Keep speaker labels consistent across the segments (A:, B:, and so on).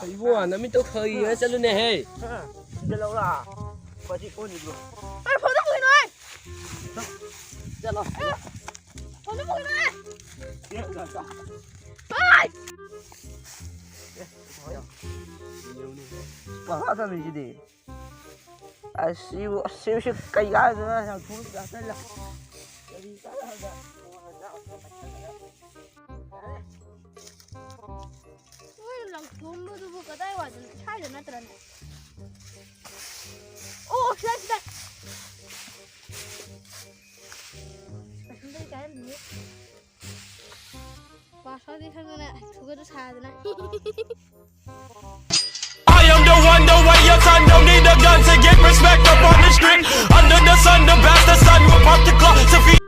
A: 이거 남이 또 거의 왜 잘르네 해.
B: Hello là có chị cô nhìn luôn.
C: Ê, phone nó mùi này.
B: Dạ rồi.
C: Phone nó mùi này.
B: Dạ rồi sao?
C: Ơi.
B: Quá sao mình gì à siêu siêu siêu cây gái nữa thằng chú đã tới là đi tới là
C: 왜 랑동무도 보고 다이 와서 차이 좀 나더라. 오, 시다. 근데 cái gì? Và sao đi thằng này, chú có xa rồi này.
D: I am the one, the way your son don't need a gun to get respect up on the street. Under the sun, the bastard son will pop the clock to feed.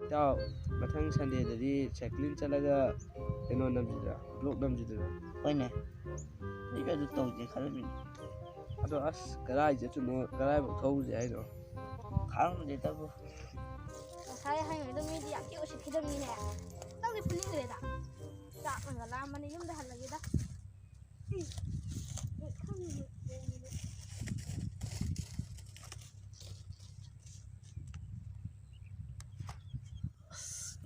A: 자, 마탕 산데들이 체크린 잘라가 대노 남지다. 블록 남지다.
B: ôi này bây giờ tôi chỉ khá là mình
A: 아도 아스 가라이 이제 좀 가라이 뭐 더우지 아이도.
B: khá là mình tao
C: Sai hai người tôi đi ăn chịu xịt cái nè. Tao đi phun người ta. Dạ, mình làm mà này chúng ta hành là gì đó.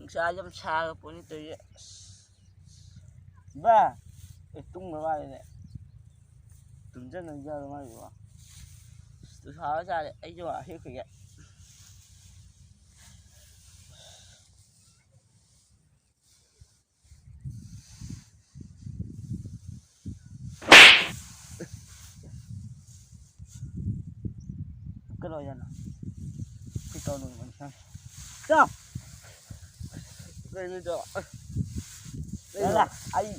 B: xa dâm xa rồi bố tôi ba tung nó vào đây này tung chân nó ra rồi mà hiểu tôi tháo ra đấy ấy cho hết cái cái rồi nào cái to luôn mình sang sao
A: đây là đó.
B: đây là ai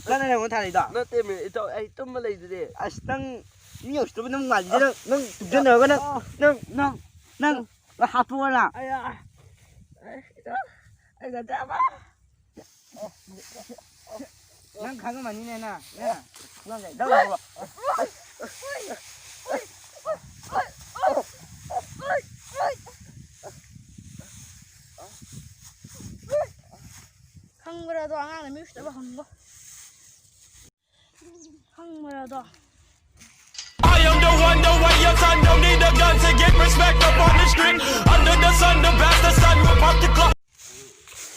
B: cái này là muốn thay đó
A: 너 때문에 또 아이 또 말이 이제
B: à đang nhiều số năm ngày chứ nâng tụi chân nữa cái nâng là hạt vua nào
A: 아야. 아이 나 잡아.
B: nâng kháng cái mà như này nè nha nâng này đâu rồi
C: 한국이라도 안 하는 미우시다 봐 한국. 한국이라도.
D: I am the one, the way your son don't need a gun to get respect up on the street.